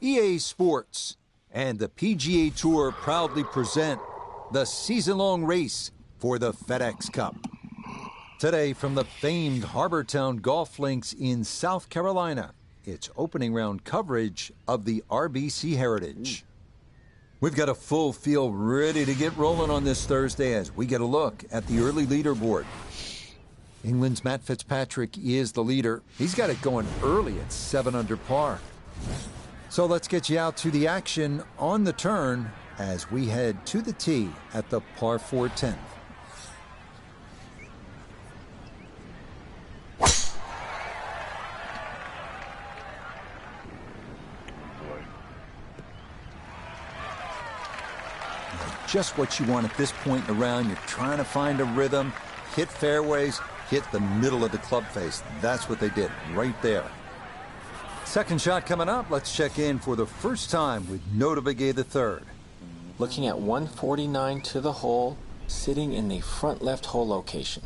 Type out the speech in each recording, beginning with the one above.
EA Sports and the PGA Tour proudly present the season-long race for the FedEx Cup. Today, from the famed Harbortown Golf Links in South Carolina, it's opening round coverage of the RBC Heritage. We've got a full field ready to get rolling on this Thursday as we get a look at the early leaderboard. England's Matt Fitzpatrick is the leader. He's got it going early at 7 under par. So let's get you out to the action on the turn as we head to the tee at the par 4 10th. Just what you want at this point in the round. You're trying to find a rhythm, hit fairways, hit the middle of the club face. That's what they did right there. Second shot coming up. Let's check in for the first time with Nota Begay III. Looking at 149 to the hole, sitting in the front left hole location.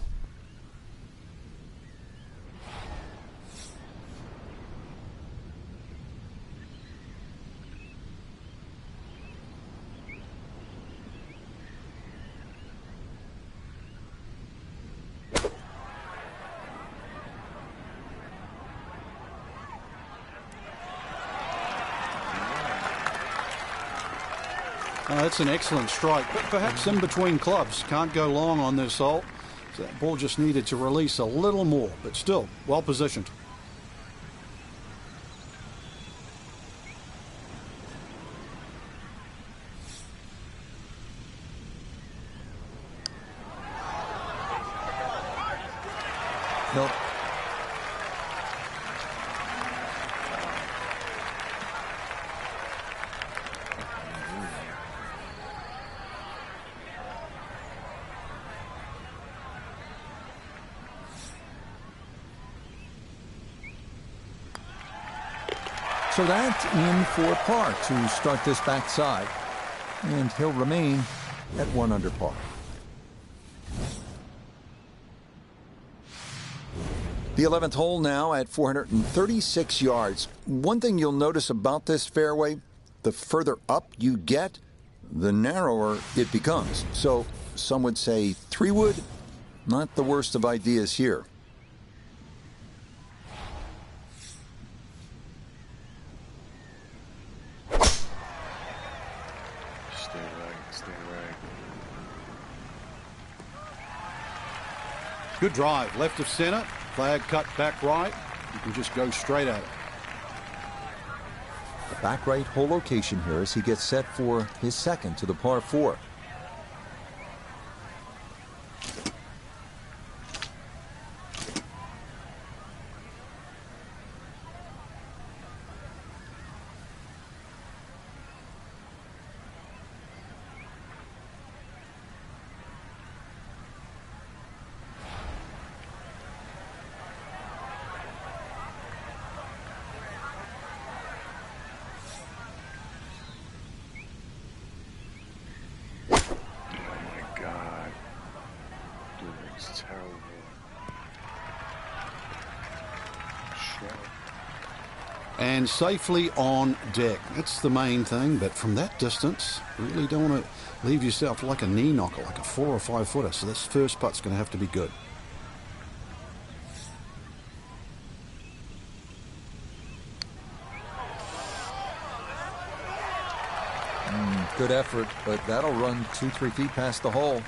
That's an excellent strike, but perhaps in between clubs. Can't go long on this hole. So that ball just needed to release a little more, but still well positioned. Nope. So that's in for par to start this backside, and he'll remain at 1 under par. The 11th hole now at 436 yards. One thing you'll notice about this fairway, the further up you get, the narrower it becomes. So some would say 3-wood, not the worst of ideas here. Good drive, left of center, flag cut back right. You can just go straight at it. The back right hole location here as he gets set for his second to the par 4. And safely on deck. That's the main thing, but from that distance, really don't want to leave yourself like a knee knocker, like a 4 or 5 footer. So this first putt's going to have to be good. Good effort, but that'll run 2-3 feet past the hole.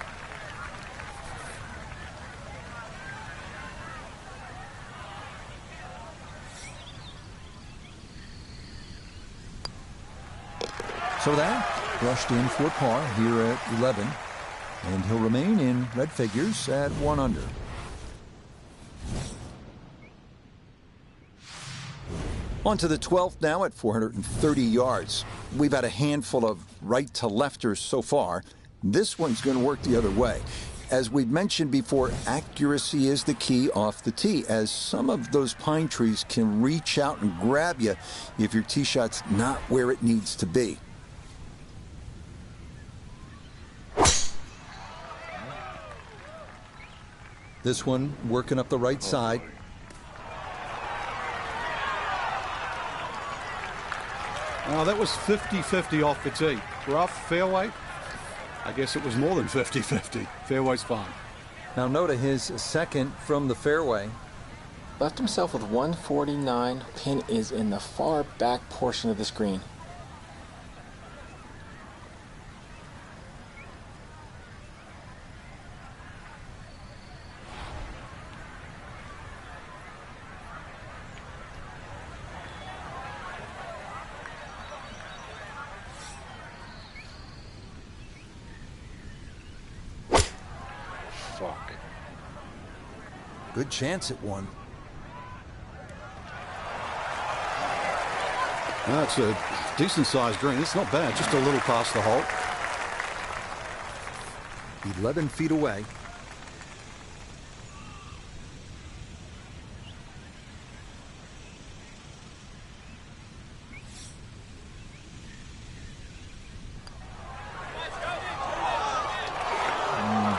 So that brushed in for par here at 11, and he'll remain in red figures at 1 under. On to the 12th now at 430 yards. We've had a handful of right to lefters so far. This one's going to work the other way. As we've mentioned before, accuracy is the key off the tee, as some of those pine trees can reach out and grab you if your tee shot's not where it needs to be. This one working up the right side. Oh, that was 50-50 off the tee. Rough, fairway. I guess it was more than 50-50. Fairway's fine. Now Noda, his second from the fairway. Left himself with 149. Pin is in the far back portion of the screen. Fuck. Good chance at one. That's a decent-sized green. It's not bad, just a little past the hole. 11 feet away.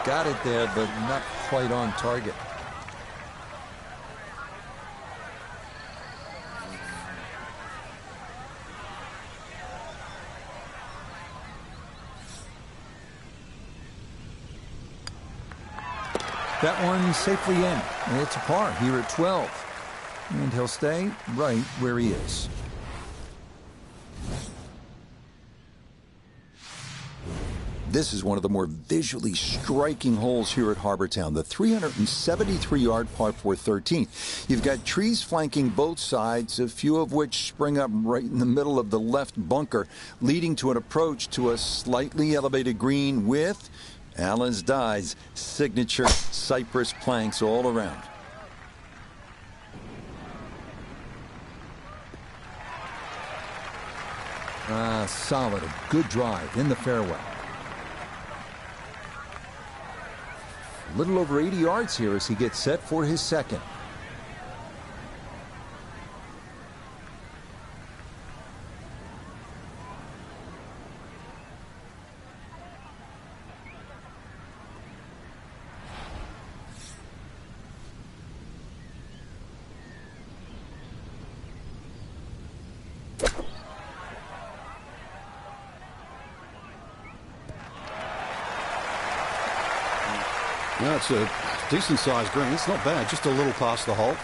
Got it there, but not quite on target. That one safely in. It's a par here at 12. And he'll stay right where he is. This is one of the more visually striking holes here at Harbortown, the 373-yard par 4 13th. You've got trees flanking both sides, a few of which spring up right in the middle of the left bunker, leading to an approach to a slightly elevated green with Alan's Dye's signature cypress planks all around. Solid, a good drive in the fairway. A little over 80 yards here as he gets set for his second. That's a decent-sized green. It's not bad, just a little past the hole.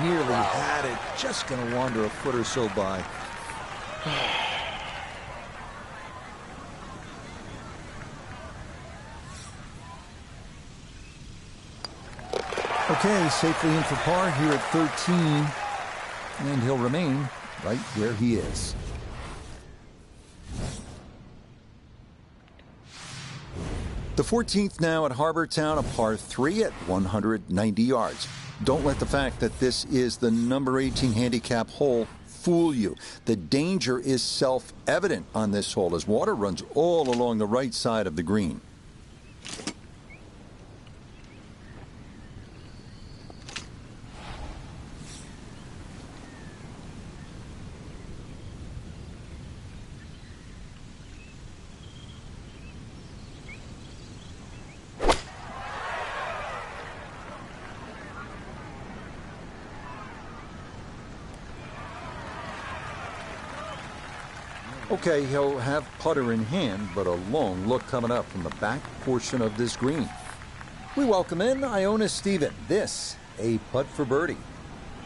Nearly had it. Just going to wander a foot or so by. Okay, safely in for par here at 13, and he'll remain right where he is. The 14th now at Harbortown, a par 3 at 190 yards. Don't let the fact that this is the number 18 handicap hole fool you. The danger is self-evident on this hole as water runs all along the right side of the green. Okay, he'll have putter in hand, but a long look coming up from the back portion of this green. We welcome in Iona Stephen. This, a putt for birdie.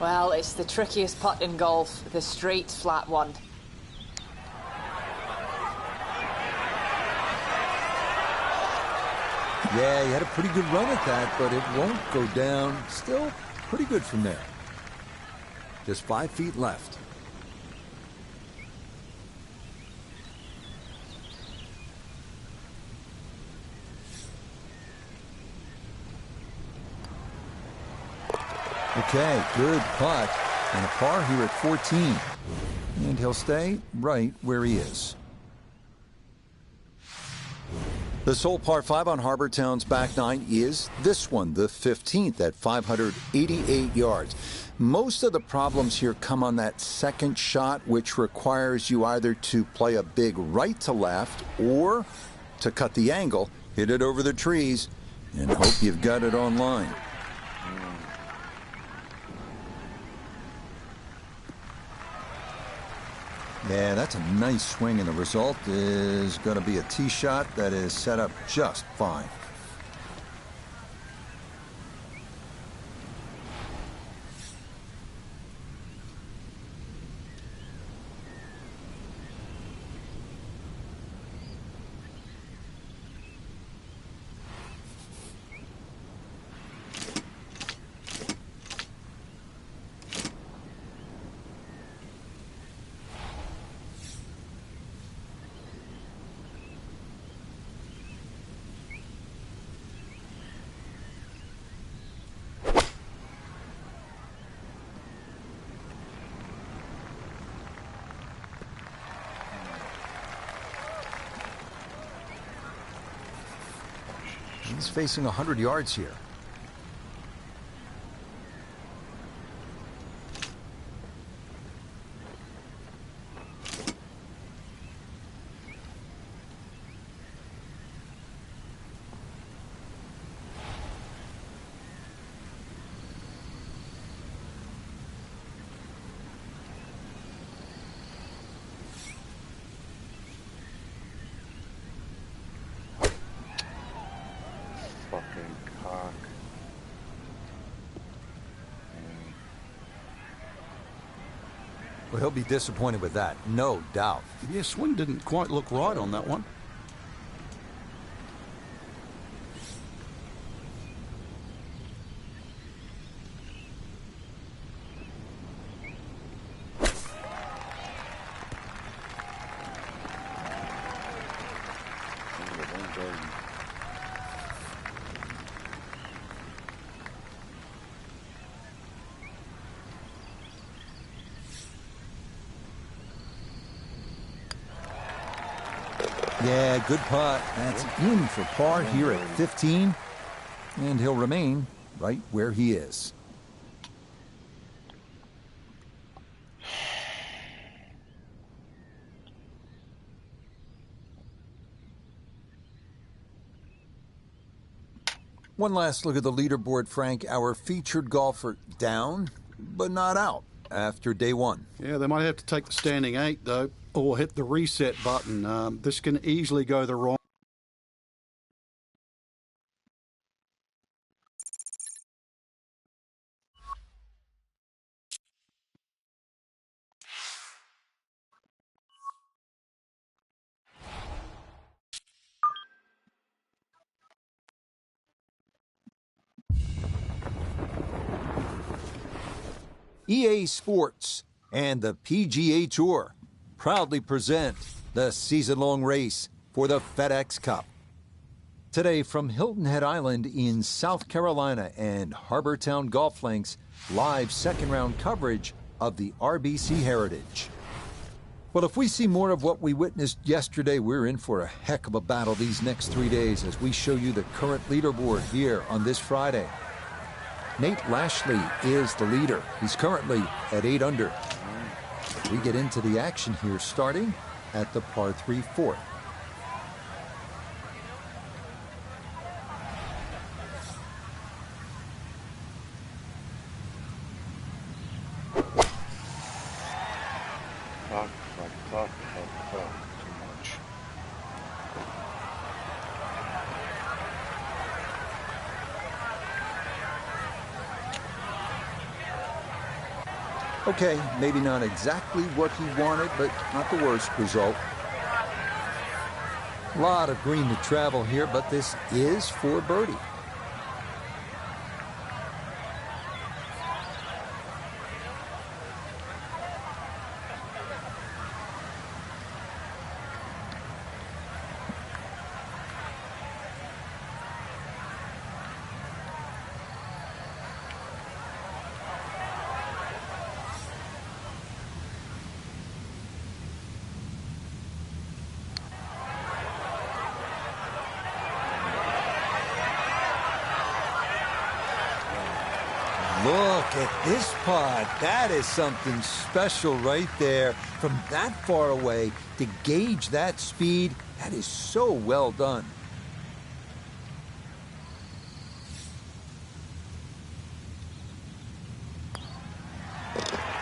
Well, it's the trickiest putt in golf, the straight, flat one. Yeah, he had a pretty good run at that, but it won't go down. Still pretty good from there. Just 5 feet left. Okay, good putt. And a par here at 14. And he'll stay right where he is. The sole par 5 on Harbor Town's back nine is this one, the 15th at 588 yards. Most of the problems here come on that second shot, which requires you either to play a big right to left or to cut the angle, hit it over the trees, and hope you've got it on line. Yeah, that's a nice swing, and the result is going to be a tee shot that is set up just fine. He's facing 100 yards here. Well, he'll be disappointed with that, no doubt. Yeah, swing didn't quite look right on that one. Yeah, good putt. That's in for par here at 15. And he'll remain right where he is. One last look at the leaderboard, Frank. Our featured golfer down, but not out after day one. Yeah, they might have to take the standing 8, though, or hit the reset button. This can easily go the wrong. EA Sports and the PGA Tour proudly present the season-long race for the FedEx Cup. Today from Hilton Head Island in South Carolina and Harbor Town Golf Links, live second-round coverage of the RBC Heritage. Well, if we see more of what we witnessed yesterday, we're in for a heck of a battle these next 3 days as we show you the current leaderboard here on this Friday. Nate Lashley is the leader. He's currently at 8 under. We get into the action here starting at the par 3 fourth. Okay, maybe not exactly what he wanted, but not the worst result. A lot of green to travel here, but this is for birdie. Look at this putt. That is something special right there. From that far away to gauge that speed, that is so well done.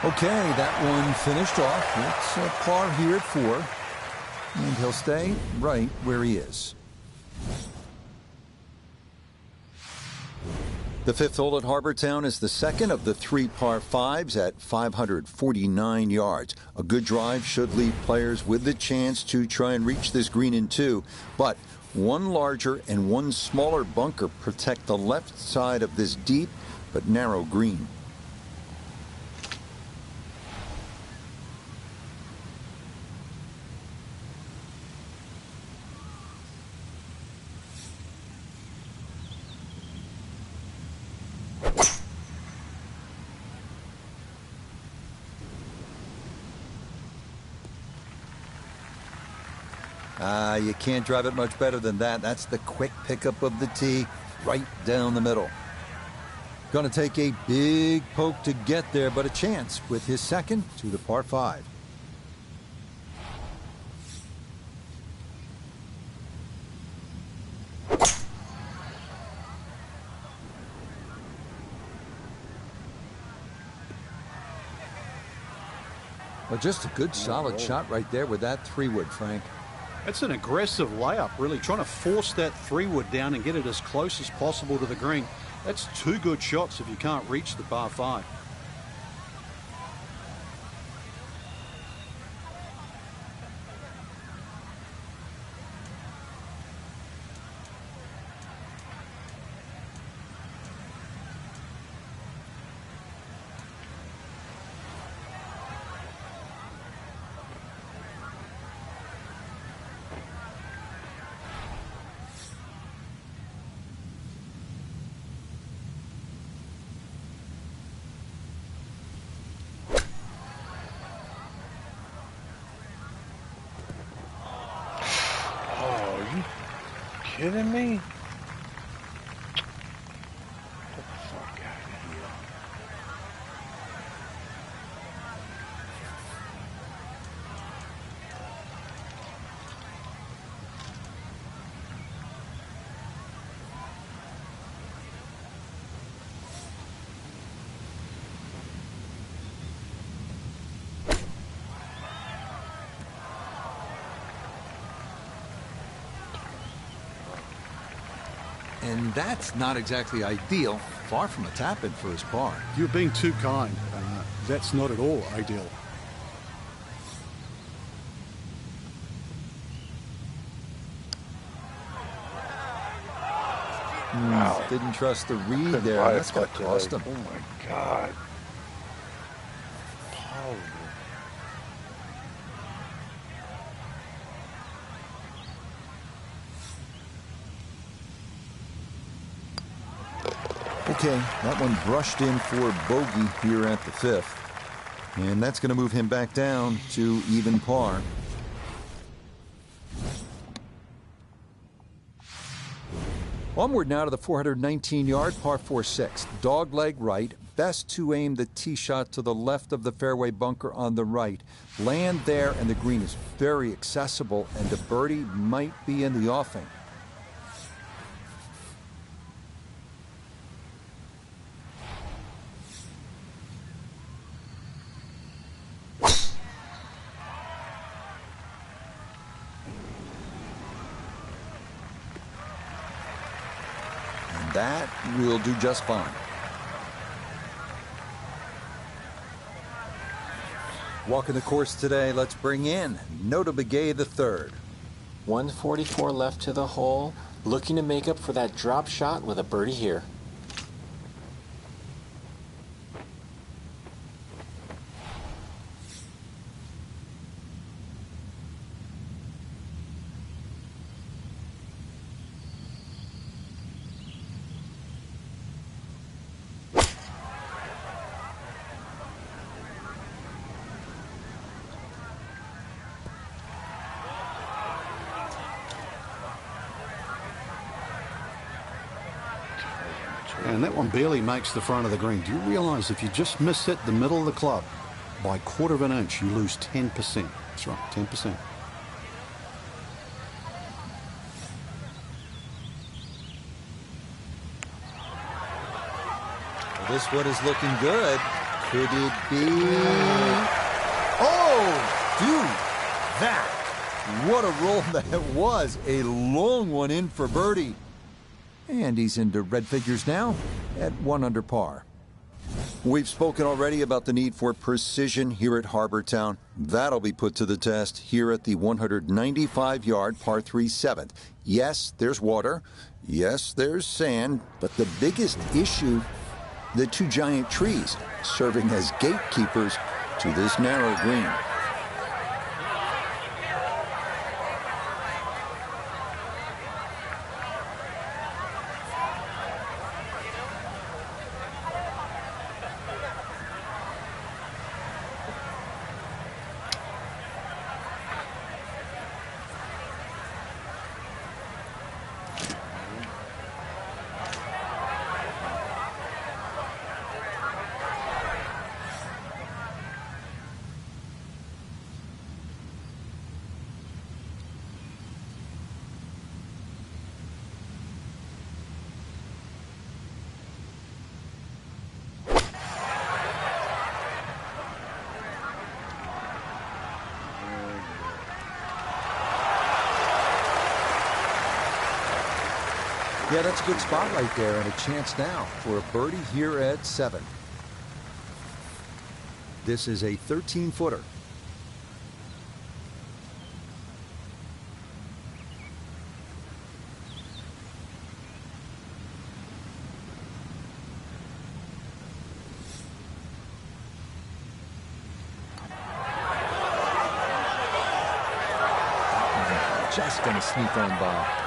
Okay, that one finished off. It's a par here at 4. And he'll stay right where he is. The 5th hole at Harbortown is the second of the 3 par 5s at 549 yards. A good drive should leave players with the chance to try and reach this green in 2. But one larger and one smaller bunker protect the left side of this deep but narrow green. You can't drive it much better than that. That's the quick pickup of the tee right down the middle. Going to take a big poke to get there, but a chance with his second to the par 5. Well, just a good solid shot right there with that 3-wood, Frank. It's an aggressive layup, really, trying to force that 3-wood down and get it as close as possible to the green. That's 2 good shots if you can't reach the par 5. Kidding me? Get the fuck out of here. And that's not exactly ideal. Far from a tap-in for his par. You're being too kind. That's not at all ideal. Wow. Didn't trust the read Couldn't there. buy a That's going to putt cost today. him. Oh my God. Horrible. Okay, that one brushed in for bogey here at the 5th. And that's going to move him back down to even par. Onward now to the 419-yard par 4-6. Dogleg right. Best to aim the tee shot to the left of the fairway bunker on the right. Land there, and the green is very accessible, and the birdie might be in the offing. That will do just fine. Walking the course today, let's bring in Nota Begay III. 144 left to the hole, looking to make up for that drop shot with a birdie here. And that one barely makes the front of the green. Do you realise if you just miss hit the middle of the club by 1/4 of an inch, you lose 10%. That's right, 10%. Well, this one is looking good. Could it be? Oh, dude, that. What a roll that was. A long one in for birdie. And he's into red figures now at 1 under par. We've spoken already about the need for precision here at Harbour Town. That'll be put to the test here at the 195-yard par 3 7th. Yes, there's water. Yes, there's sand. But the biggest issue, the 2 giant trees serving as gatekeepers to this narrow green. Yeah, that's a good spot right there, and a chance now for a birdie here at 7. This is a 13-footer. Just going to sneak on by.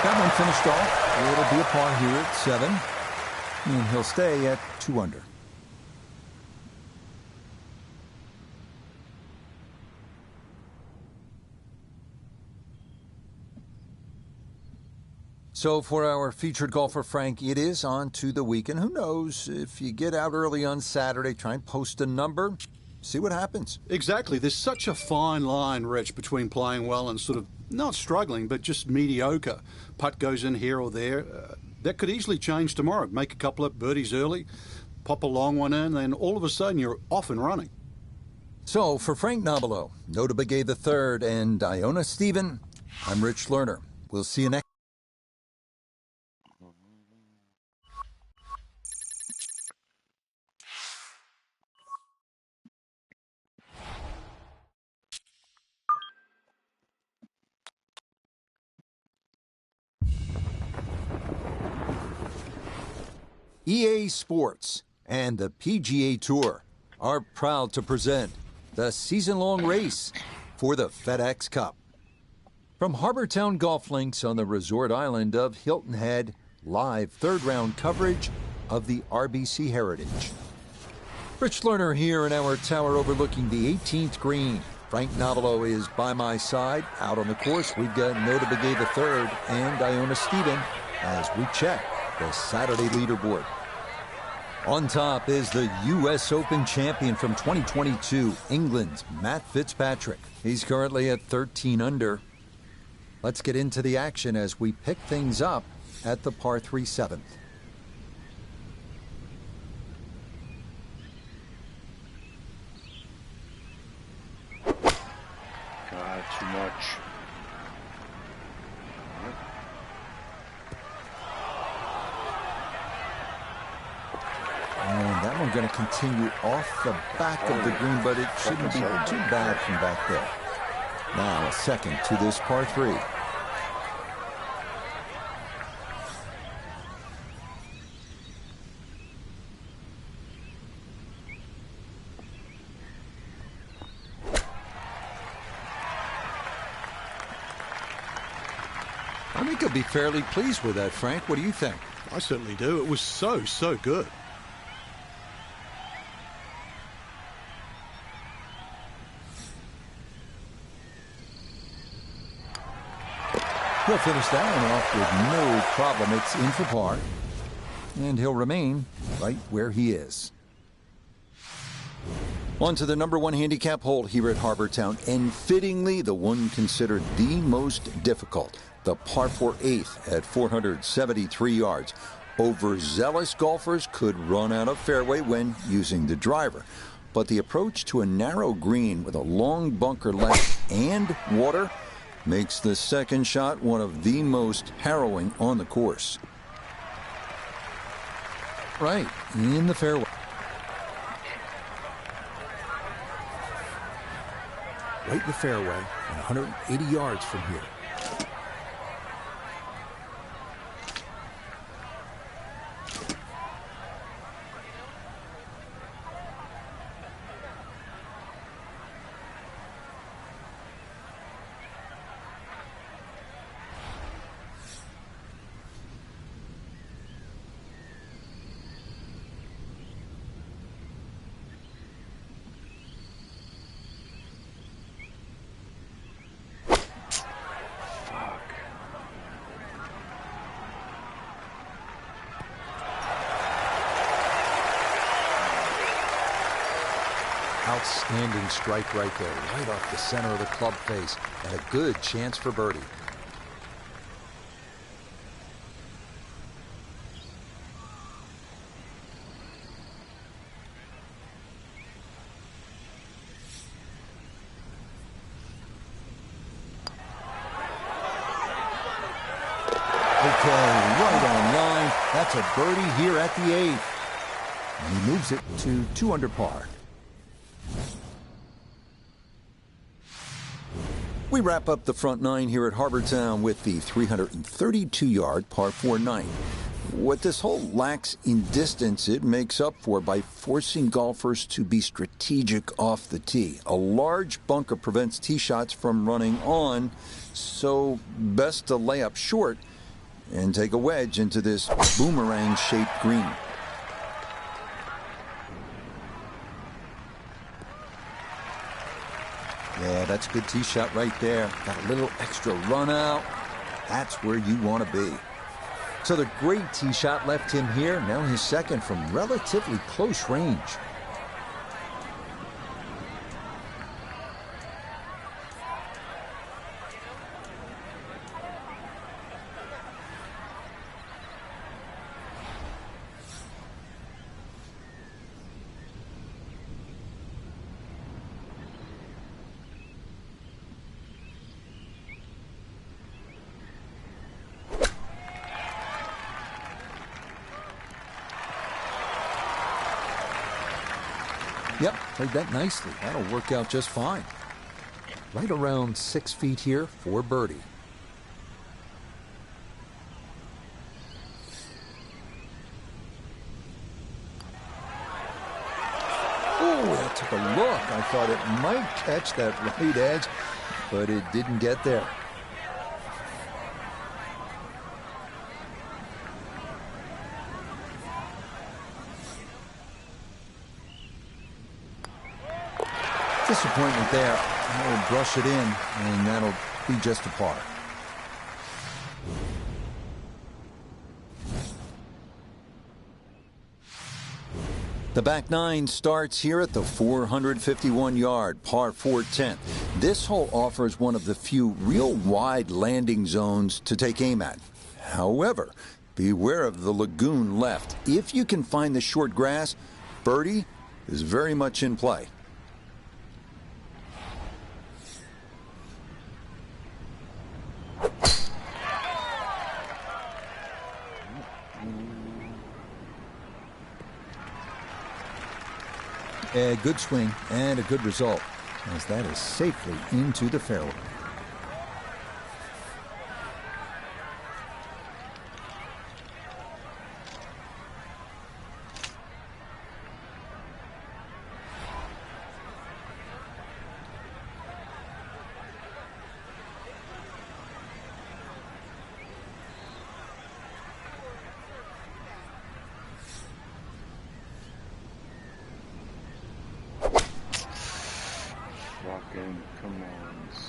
That one finished off. It'll be a par here at 7. And he'll stay at 2 under. So for our featured golfer, Frank, it is on to the weekend. Who knows, if you get out early on Saturday, try and post a number, see what happens. Exactly. There's such a fine line, Rich, between playing well and sort of not struggling, but just mediocre. Putt goes in here or there. That could easily change tomorrow. Make a couple of birdies early, pop a long one in, and all of a sudden you're off and running. So for Frank Nobilo, Nota Begay III, and Iona Stephen, I'm Rich Lerner. We'll see you next. EA Sports and the PGA Tour are proud to present the season-long race for the FedEx Cup. From Harbour Town Golf Links on the resort island of Hilton Head, live third-round coverage of the RBC Heritage. Rich Lerner here in our tower overlooking the 18th green. Frank Nobilo is by my side. Out on the course, we've got Nota Begay III and Iona Stephen as we check the Saturday leaderboard. On top is the U.S. Open champion from 2022, England's Matt Fitzpatrick. He's currently at 13 under. Let's get into the action as we pick things up at the par 3 7th. God, too much. And that one going to continue off the back of the green, but it shouldn't be too bad from back there. Now a second to this par 3. I think he'll be fairly pleased with that, Frank. What do you think? I certainly do. It was so good. He'll finish that one off with no problem. It's in for par. And he'll remain right where he is. On to the number 1 handicap hole here at Harbour Town, and fittingly the one considered the most difficult, the par 4 8th at 473 yards. Overzealous golfers could run out of fairway when using the driver, but the approach to a narrow green with a long bunker left and water makes the second shot one of the most harrowing on the course. Right in the fairway. Right in the fairway and 180 yards from here. Outstanding strike right there, right off the center of the club face, and a good chance for birdie. Okay, right on line. That's a birdie here at the 8th. And he moves it to 2 under par. We wrap up the front 9 here at Harbour Town with the 332-yard par 4 9. What this hole lacks in distance, it makes up for by forcing golfers to be strategic off the tee. A large bunker prevents tee shots from running on, so best to lay up short and take a wedge into this boomerang-shaped green. Yeah, that's a good tee shot right there. Got a little extra run out. That's where you want to be. So the great tee shot left him here. Now his second from relatively close range. Yep, played that nicely. That'll work out just fine. Right around 6 feet here for birdie. Oh, that took a look. I thought it might catch that right edge, but it didn't get there. Disappointment there. I'll brush it in, and that'll be just a par. The back 9 starts here at the 451-yard par 4 10th. This hole offers one of the few real wide landing zones to take aim at. However, beware of the lagoon left. If you can find the short grass, birdie is very much in play. A good swing and a good result, as that is safely into the fairway. Again, come on, 6.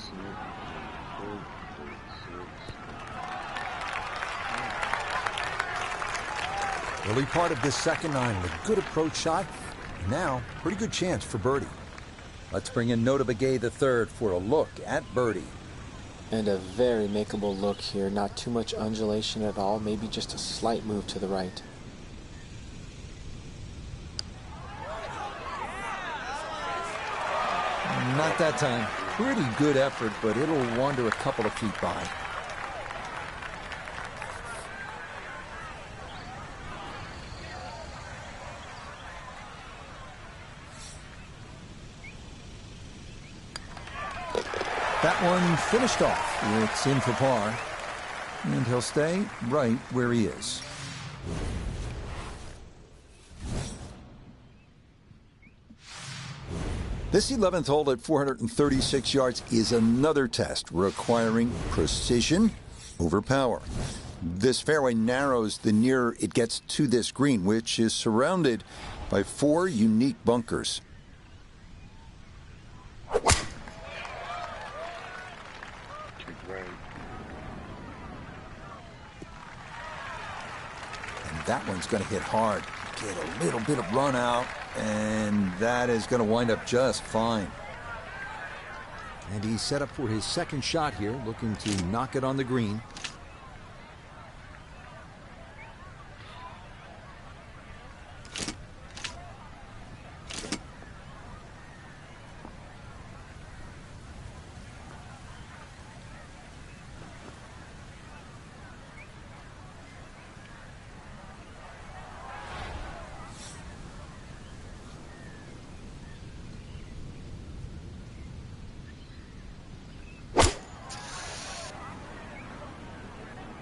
Early part of this second nine with a good approach shot. Now, pretty good chance for birdie. Let's bring in Nota Begay III for a look at birdie. And a very makeable look here. Not too much undulation at all. Maybe just a slight move to the right. Not that time. Pretty good effort, but it'll wander a couple of feet by. That one finished off. It's in for par. And he'll stay right where he is. This 11th hole at 436 yards is another test requiring precision over power. This fairway narrows the nearer it gets to this green, which is surrounded by 4 unique bunkers. And that one's going to hit hard. Get a little bit of run out, and that is going to wind up just fine. And he's set up for his second shot here, looking to knock it on the green.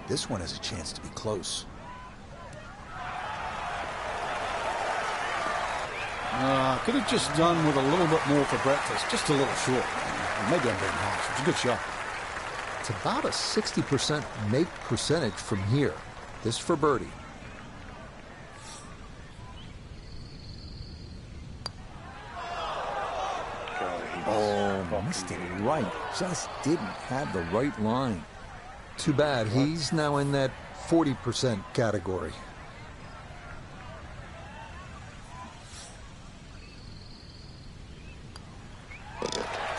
This one has a chance to be close. Could have just done with a little bit more for breakfast. Just a little short. Maybe I'm being harsh. It's a good shot. It's about a 60% make percentage from here. This for birdie. Oh, missed it right. Just didn't have the right line. Too bad. He's now in that 40% category.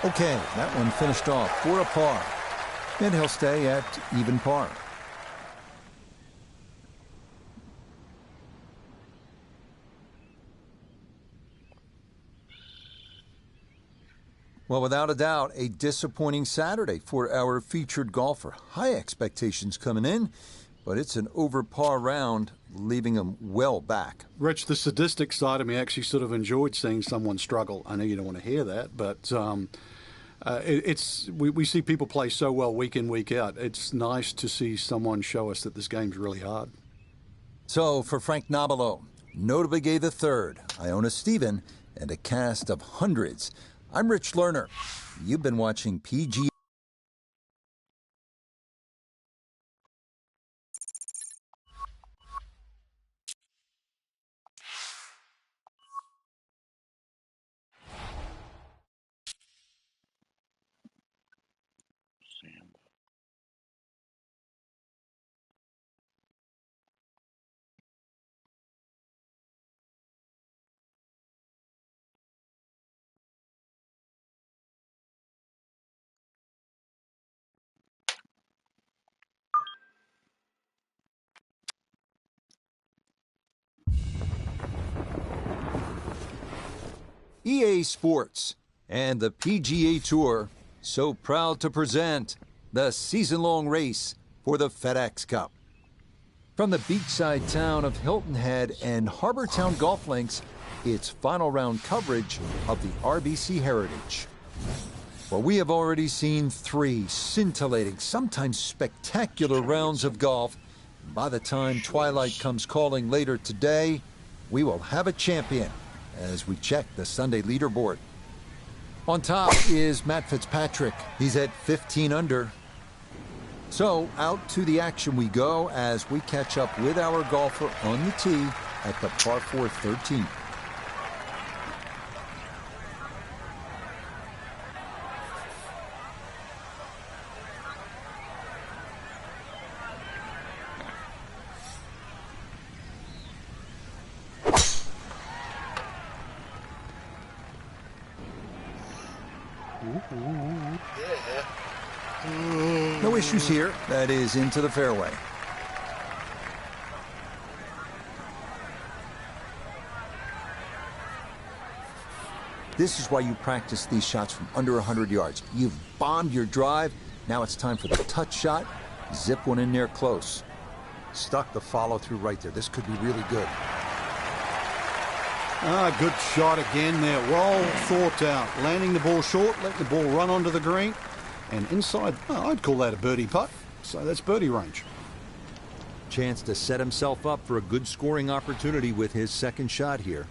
Okay, that one finished off for a par. And he'll stay at even par. Well, without a doubt, a disappointing Saturday for our featured golfer. High expectations coming in, but it's an over par round, leaving him well back. Rich, the sadistic side of me actually sort of enjoyed seeing someone struggle. I know you don't want to hear that, but we see people play so well week in, week out. It's nice to see someone show us that this game's really hard. So, for Frank Nobilo, Nota Begay III, Iona Stephen, and a cast of hundreds, I'm Rich Lerner. You've been watching PGA. EA Sports and the PGA Tour so proud to present the season-long race for the FedEx Cup. From the beachside town of Hilton Head and Harbor Town Golf Links, it's final round coverage of the RBC Heritage. Well, we have already seen 3 scintillating, sometimes spectacular rounds of golf. By the time twilight comes calling later today, we will have a champion as we check the Sunday leaderboard. On top is Matt Fitzpatrick. He's at 15 under. So out to the action we go as we catch up with our golfer on the tee at the par 4 13th. No issues here. That is into the fairway. This is why you practice these shots from under 100 yards. You've bombed your drive. Now it's time for the touch shot. Zip one in there close. Stuck the follow-through right there. This could be really good. Good shot again there. Well thought out. Landing the ball short, letting the ball run onto the green. And inside, I'd call that a birdie putt. So that's birdie range. Chance to set himself up for a good scoring opportunity with his second shot here.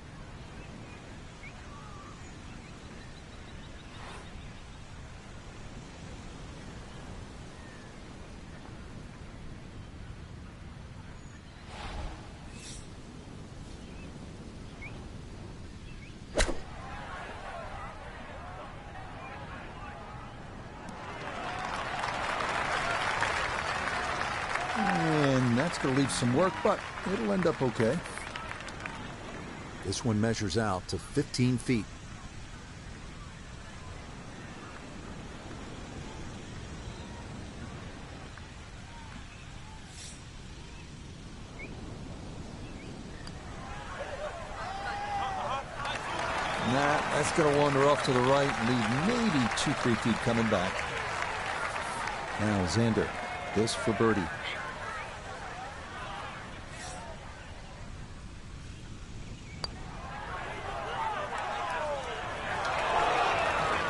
And that's going to leave some work, but it'll end up okay. This one measures out to 15 feet. That's going to wander off to the right and leave maybe 2-3 feet coming back. Now Xander, this for birdie.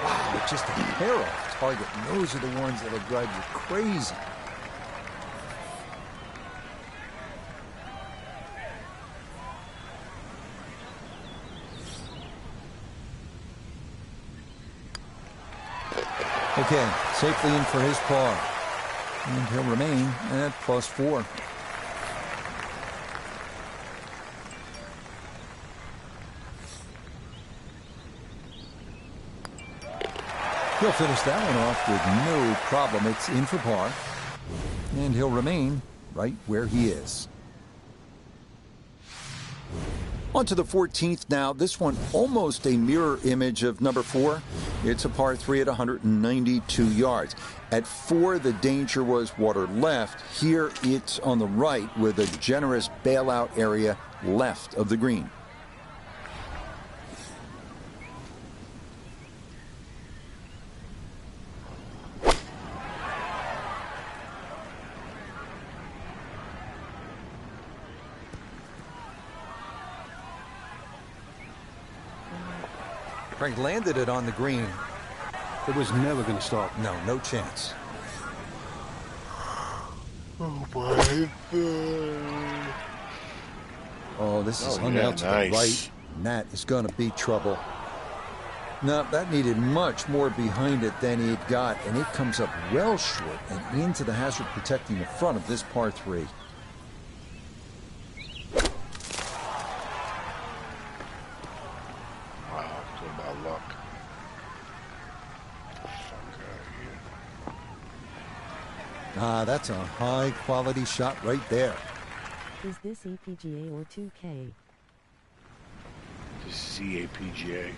Wow, just a hair off target. And those are the ones that'll drive you crazy. Okay, safely in for his par. And he'll remain at +4. He'll finish that one off with no problem. It's in for par. And he'll remain right where he is. On to the 14th now. This one almost a mirror image of number 4. It's a par 3 at 192 yards. At 4, the danger was water left. Here, it's on the right with a generous bailout area left of the green. Frank landed it on the green. It was never going to stop. No, no chance. Oh, boy. Oh, this is hung out to the right. And that is going to be trouble. No, that needed much more behind it than he'd got, and it comes up well short and into the hazard protecting the front of this par 3. That's a high-quality shot right there. Is this EPGA or 2K? This is EAPGA.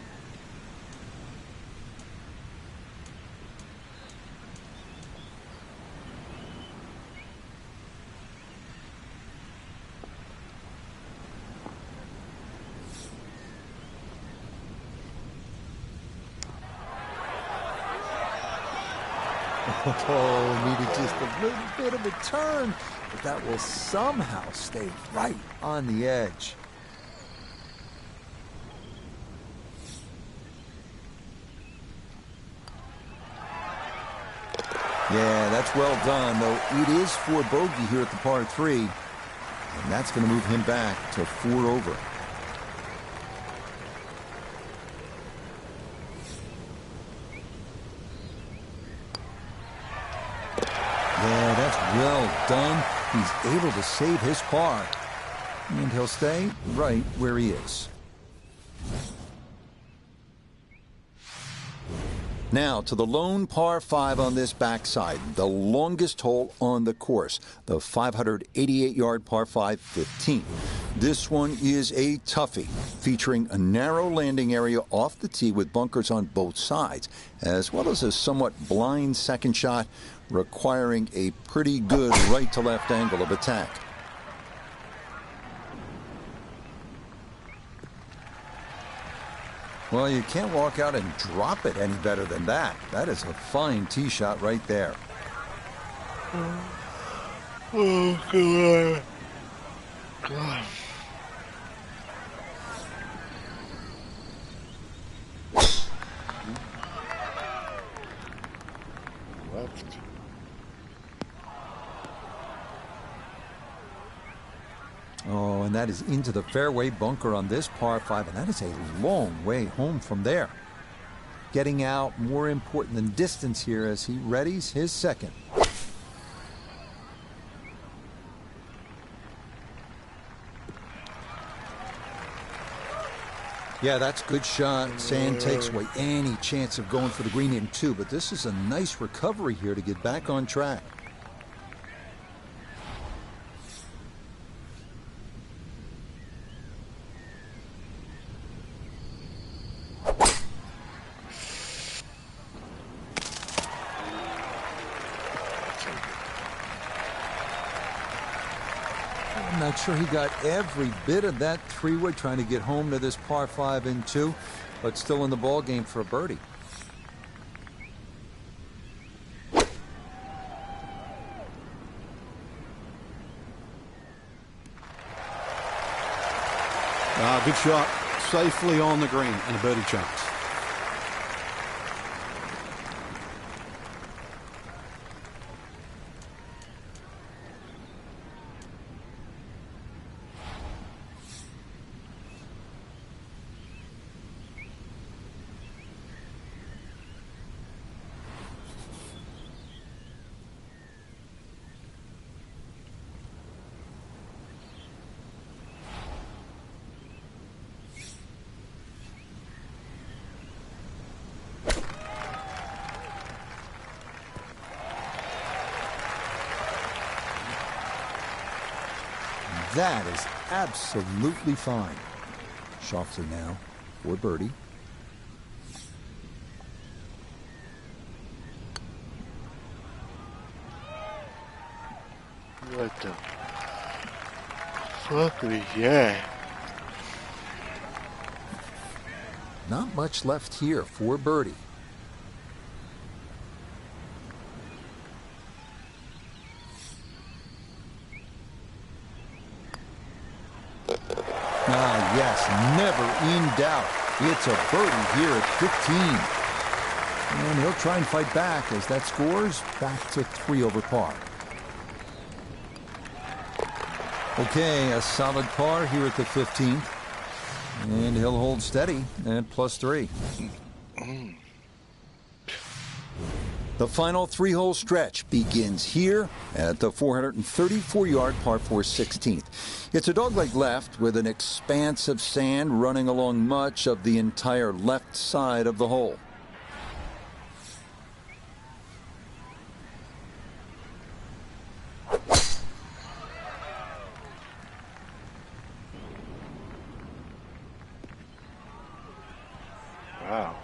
Oh, needed just a little bit of a turn, but that will somehow stay right on the edge. Yeah, that's well done, though it is for bogey here at the par 3, and that's going to move him back to 4 over. Yeah, that's well done. He's able to save his par. And he'll stay right where he is. Now to the lone par 5 on this backside, the longest hole on the course, the 588-yard par 5 15th. This one is a toughie, featuring a narrow landing area off the tee with bunkers on both sides, as well as a somewhat blind second shot requiring a pretty good right-to-left angle of attack. Well, you can't walk out and drop it any better than that. That is a fine tee shot right there. Oh, God. God. Left. Oh, and that is into the fairway bunker on this par 5, and that is a long way home from there. Getting out more important than distance here as he readies his second. Yeah, that's a good shot. Sand takes away any chance of going for the green in 2, but this is a nice recovery here to get back on track. I'm not sure he got every bit of that 3-wood trying to get home to this par 5 in 2, but still in the ball game for a birdie. Good shot. Safely on the green and a birdie chance. That is absolutely fine. Schauffele now for birdie. What the fuck is that? Not much left here for birdie. Ah, yes, never in doubt. It's a birdie here at 15. And he'll try and fight back as that scores back to 3 over par. Okay, a solid par here at the 15th. And he'll hold steady at +3. The final 3-hole stretch begins here at the 434-yard par 4 16th. It's a dogleg left with an expanse of sand running along much of the entire left side of the hole. Wow.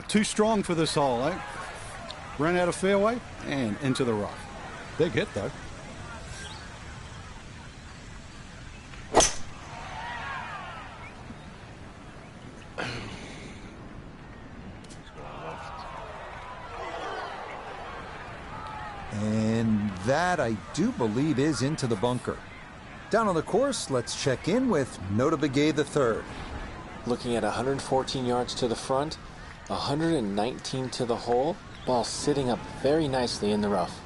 Too strong for this hole, eh? Ran out of fairway and into the rough. Big hit, though. And that, I do believe, is into the bunker. Down on the course, let's check in with Nota Begay III. Looking at 114 yards to the front, 119 to the hole, ball sitting up very nicely in the rough.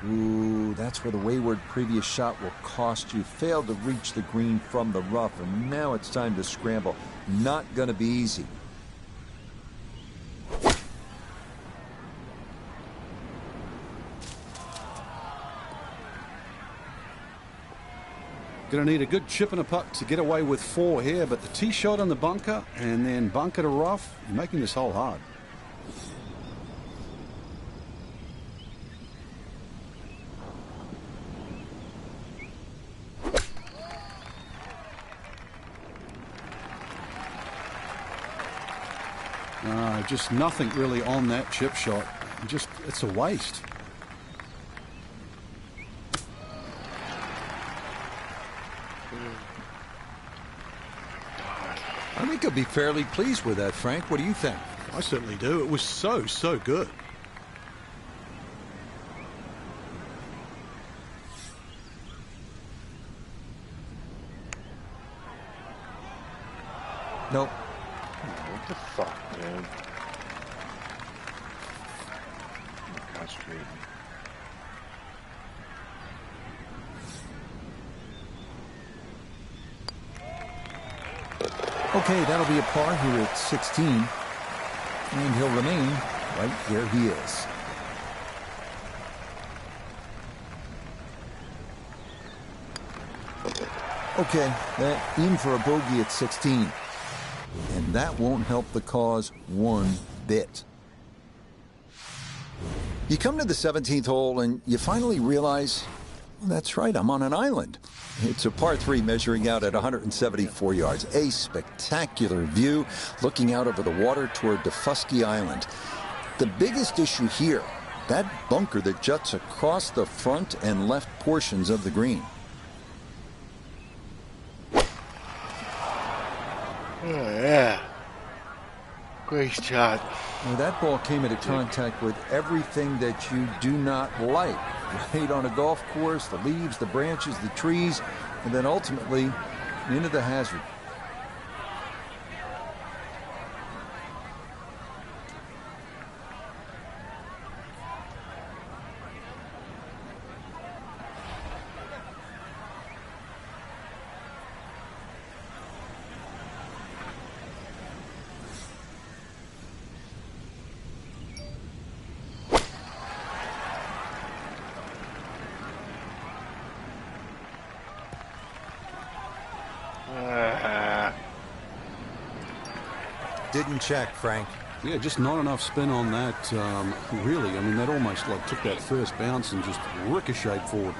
Ooh, that's where the wayward previous shot will cost you. Failed to reach the green from the rough, and now it's time to scramble. Not going to be easy. Going to need a good chip and a putt to get away with 4 here, but the tee shot on the bunker and then bunker to rough, making this hole hard. Just nothing really on that chip shot. Just, it's a waste. I think I'll be fairly pleased with that, Frank. What do you think? I certainly do. It was so good. Nope. What the fuck, man? Concentrating. Okay, that'll be a par here at 16. And he'll remain right where he is. Okay, in for a bogey at 16. And that won't help the cause one bit. You come to the 17th hole and you finally realize, well, that's right, I'm on an island. It's a par 3 measuring out at 174 yards. A spectacular view looking out over the water toward Defusky Island. The biggest issue here, that bunker that juts across the front and left portions of the green. Oh, yeah. Great shot. Well, that ball came into contact with everything that you do not like. Right on a golf course, the leaves, the branches, the trees, and then ultimately into the hazard. Didn't check, Frank. Yeah, just not enough spin on that. Really, I mean, that almost like took that first bounce and just ricocheted forward.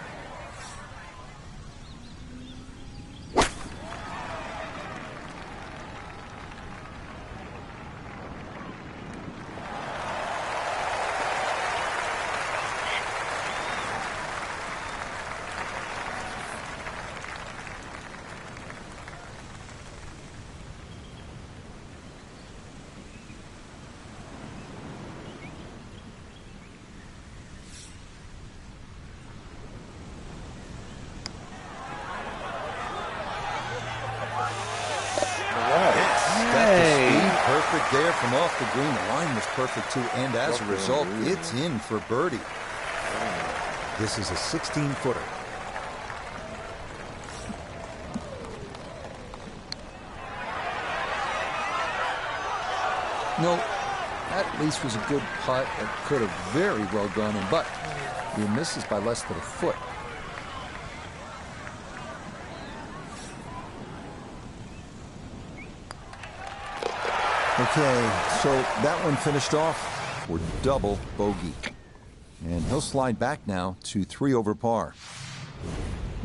Perfect there from off the green. The line was perfect too, and as a result, it's in for birdie. This is a 16-footer. No, that at least was a good putt. It could have very well gone in, but he misses by less than a foot. Okay, so that one finished off for double bogey. And he'll slide back now to 3 over par.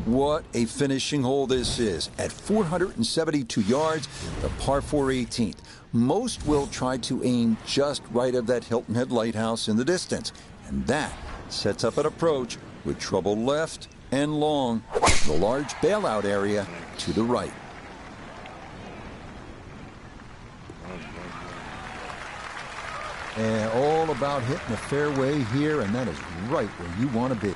What a finishing hole this is. At 472 yards, the par 4 18th. Most will try to aim just right of that Hilton Head Lighthouse in the distance. And that sets up an approach with trouble left and long. The large bailout area to the right. And all about hitting the fairway here, and that is right where you want to be.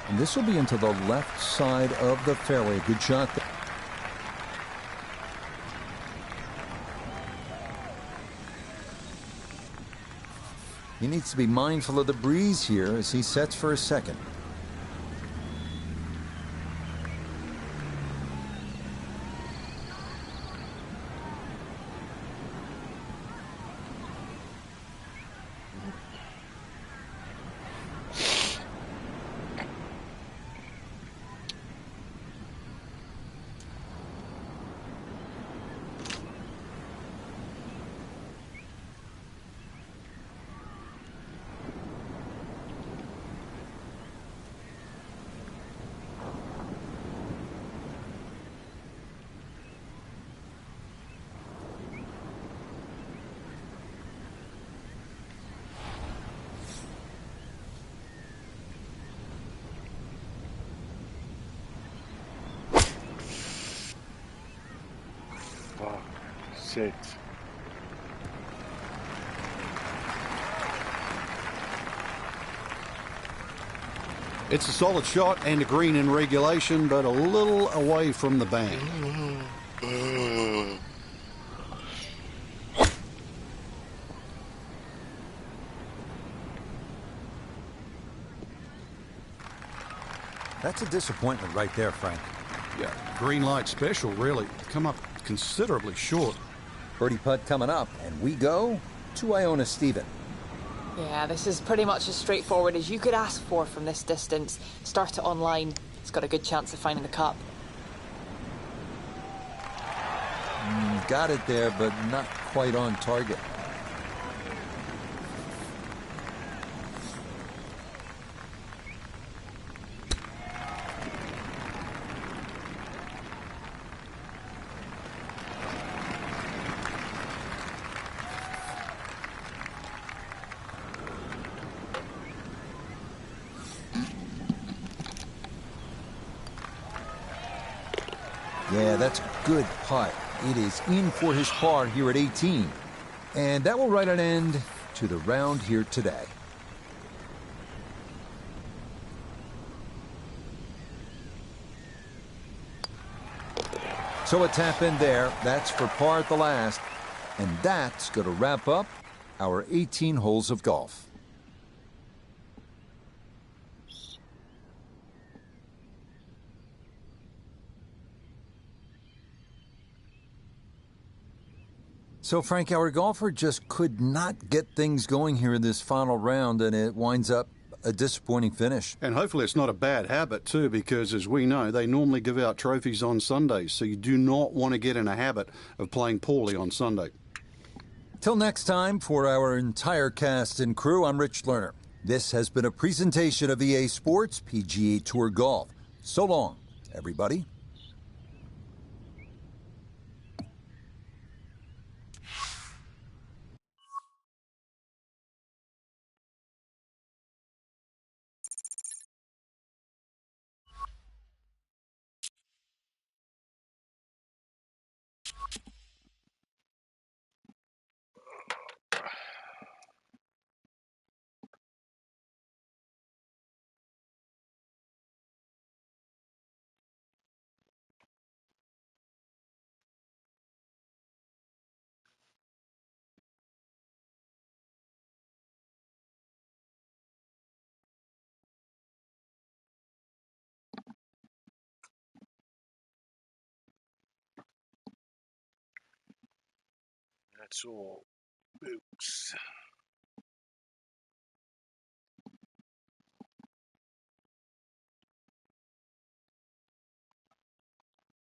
And this will be into the left side of the fairway. Good shot there. He needs to be mindful of the breeze here as he sets for a second. Fuck. 6. It's a solid shot and a green in regulation, but a little away from the bank. That's a disappointment right there, Frank. Yeah, green light special, really. Come up considerably short. Birdie putt coming up, and we go to Iona Stephen. Yeah, this is pretty much as straightforward as you could ask for from this distance. Start it online. It's got a good chance of finding the cup. Got it there, but not quite on target. Yeah, that's a good putt. It is in for his par here at 18. And that will write an end to the round here today. So a tap in there. That's for par at the last. And that's going to wrap up our 18 holes of golf. So, Frank, our golfer just could not get things going here in this final round, and it winds up a disappointing finish. And hopefully it's not a bad habit, too, because as we know, they normally give out trophies on Sundays, so you do not want to get in a habit of playing poorly on Sunday. Till next time, for our entire cast and crew, I'm Rich Lerner. This has been a presentation of EA Sports PGA Tour Golf. So long, everybody. That's all. Boots.